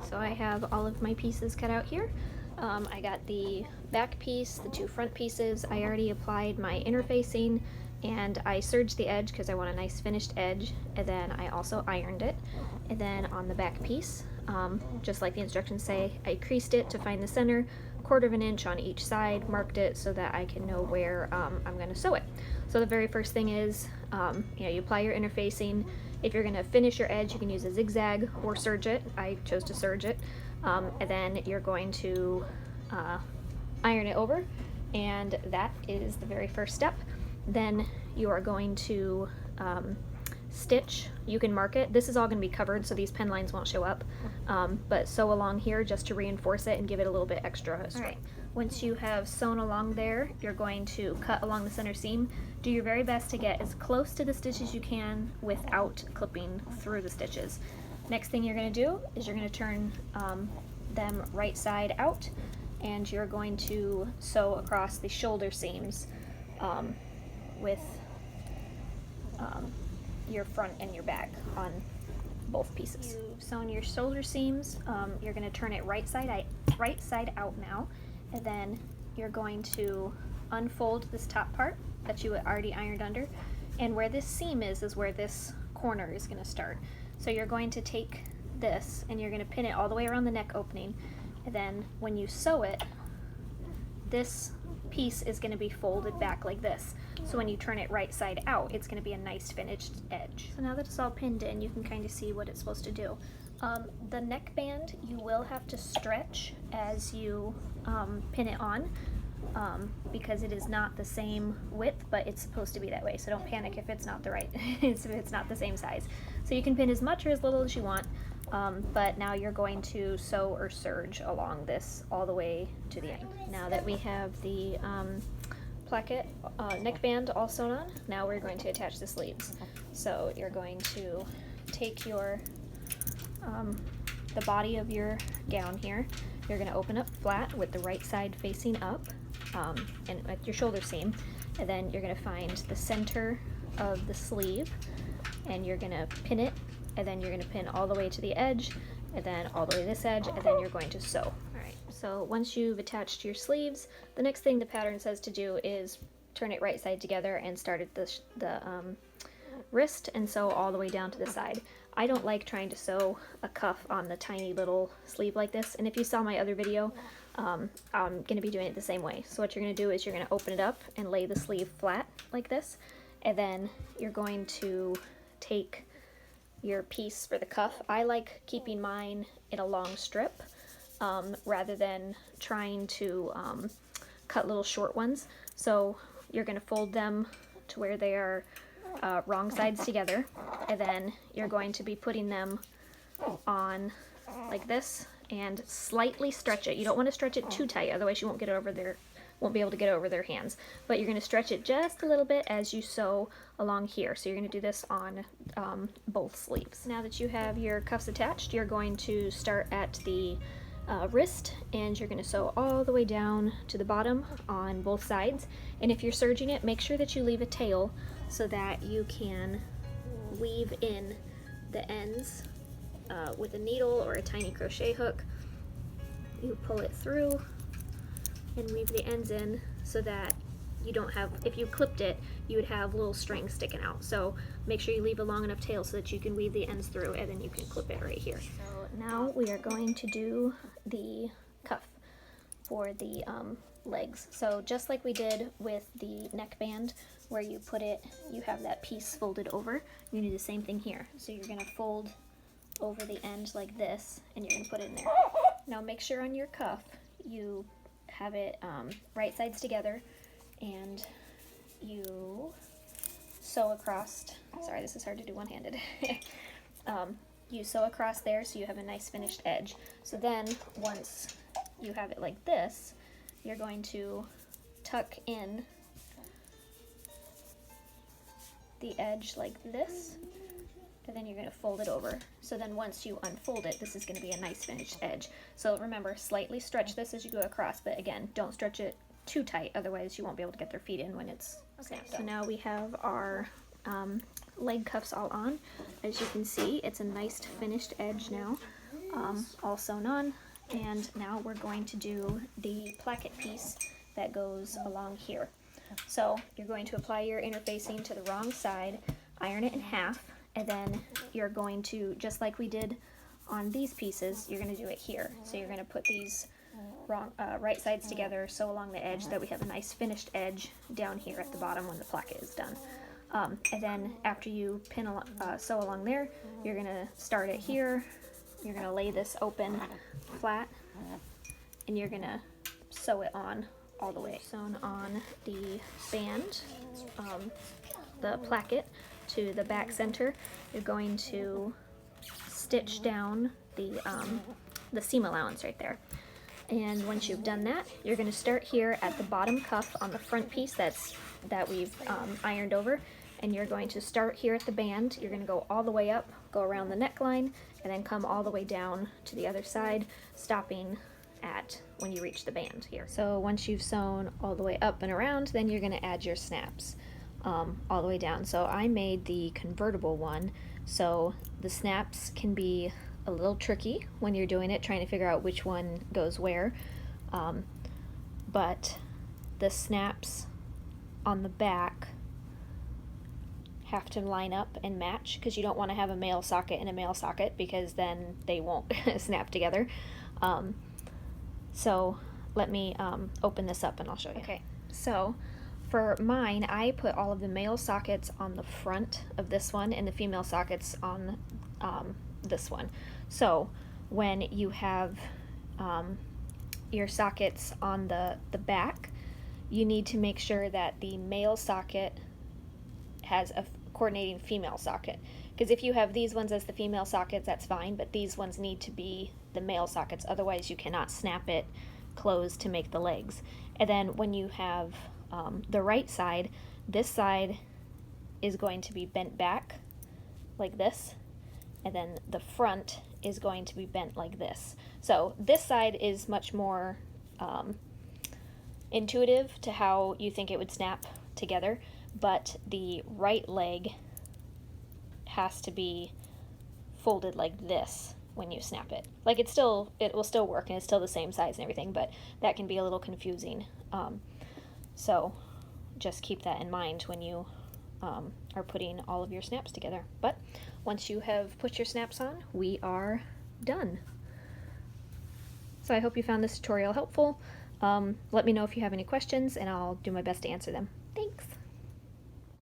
So I have all of my pieces cut out here. I got the back piece, the two front pieces. I already applied my interfacing and I serged the edge because I want a nice finished edge, and then I also ironed it. And then on the back piece, just like the instructions say, I creased it to find the center, 1/4 inch on each side, marked it so that I can know where I'm going to sew it. So the very first thing is, you apply your interfacing. If you're going to finish your edge, you can use a zigzag or serge it. I chose to serge it. And then you're going to iron it over, and that is the very first step. Then you are going to stitch. You can mark it. This is all going to be covered, so these pen lines won't show up, but sew along here just to reinforce it and give it a little bit extra strength. All right. Once you have sewn along there, you're going to cut along the center seam. Do your very best to get as close to the stitch as you can without clipping through the stitches. Next thing you're going to do is you're going to turn them right side out, and you're going to sew across the shoulder seams with your front and your back on both pieces. You've sewn your shoulder seams. You're going to turn it right side out now, and then you're going to unfold this top part that you already ironed under, and where this seam is where this corner is going to start. So you're going to take this and you're going to pin it all the way around the neck opening, and then when you sew it, this piece is going to be folded back like this. So when you turn it right side out, it's going to be a nice finished edge. So now that it's all pinned in, you can kind of see what it's supposed to do. The neckband you will have to stretch as you pin it on, because it is not the same width, but it's supposed to be that way. So don't panic if it's not the right, if it's not the same size. So you can pin as much or as little as you want, but now you're going to sew or serge along this all the way to the end. Now that we have the placket neckband all sewn on, now we're going to attach the sleeves. So you're going to take your the body of your gown here. You're going to open up flat with the right side facing up, and at your shoulder seam, and then you're going to find the center of the sleeve, and you're going to pin it, and then you're going to pin all the way to the edge, and then all the way to this edge, and then you're going to sew. Alright, so once you've attached your sleeves, the next thing the pattern says to do is turn it right side together and start at the wrist and sew all the way down to the side. I don't like trying to sew a cuff on the tiny little sleeve like this, and if you saw my other video, I'm going to be doing it the same way. So what you're going to do is you're going to open it up and lay the sleeve flat like this, and then you're going to take your piece for the cuff. I like keeping mine in a long strip rather than trying to cut little short ones. So you're going to fold them to where they are wrong sides together, and then you're going to be putting them on like this and slightly stretch it. You don't want to stretch it too tight, otherwise you won't be able to get over their hands. But you're going to stretch it just a little bit as you sew along here. So you're going to do this on both sleeves. Now that you have your cuffs attached, you're going to start at the wrist, and you're going to sew all the way down to the bottom on both sides. And if you're serging it, make sure that you leave a tail so that you can weave in the ends with a needle or a tiny crochet hook. You pull it through and weave the ends in so that you don't have, if you clipped it, you would have little strings sticking out. So make sure you leave a long enough tail so that you can weave the ends through, and then you can clip it right here. So now we are going to do the cuff for the legs. So just like we did with the neckband, where you put it, you have that piece folded over, you do the same thing here. So you're going to fold over the end like this, and you're going to put it in there. Now make sure on your cuff you have it right sides together, and you sew across. Sorry, this is hard to do one-handed. You sew across there so you have a nice finished edge. So then once you have it like this, you're going to tuck in the edge like this, and then you're going to fold it over. So then once you unfold it, this is going to be a nice finished edge. So remember, slightly stretch this as you go across, but again, don't stretch it too tight, otherwise you won't be able to get their feet in when it's snapped up. So now we have our leg cuffs all on. As you can see, it's a nice finished edge now. all sewn on. And now we're going to do the placket piece that goes along here. So you're going to apply your interfacing to the wrong side, iron it in half, and then you're going to, just like we did on these pieces, you're going to do it here. So you're going to put these right sides together, sew along the edge, that we have a nice finished edge down here at the bottom when the placket is done. And then after you sew along there, you're going to start it here. You're going to lay this open flat, and you're going to sew it on all the way. Sewn on the band, the placket to the back center, you're going to stitch down the seam allowance right there. And once you've done that, you're going to start here at the bottom cuff on the front piece that we've ironed over, and you're going to start here at the band. You're going to go all the way up, go around the neckline, and then come all the way down to the other side, stopping at when you reach the band here. So once you've sewn all the way up and around, then you're going to add your snaps all the way down. So I made the convertible one, so the snaps can be a little tricky when you're doing it, trying to figure out which one goes where, but the snaps on the back have to line up and match, because you don't want to have a male socket and a male socket, because then they won't snap together. So let me open this up and I'll show you. Okay, so for mine, I put all of the male sockets on the front of this one and the female sockets on this one. So when you have your sockets on the back, you need to make sure that the male socket has a coordinating female socket, because if you have these ones as the female sockets, that's fine, but these ones need to be the male sockets, otherwise you cannot snap it closed to make the legs. And then when you have the right side, this side is going to be bent back like this, and then the front is going to be bent like this. So this side is much more intuitive to how you think it would snap together, but the right leg has to be folded like this when you snap it. Like it will still work, and it's still the same size and everything, but that can be a little confusing. So just keep that in mind when you are putting all of your snaps together. But once you have put your snaps on, we are done. So I hope you found this tutorial helpful. Let me know if you have any questions, and I'll do my best to answer them. Thanks!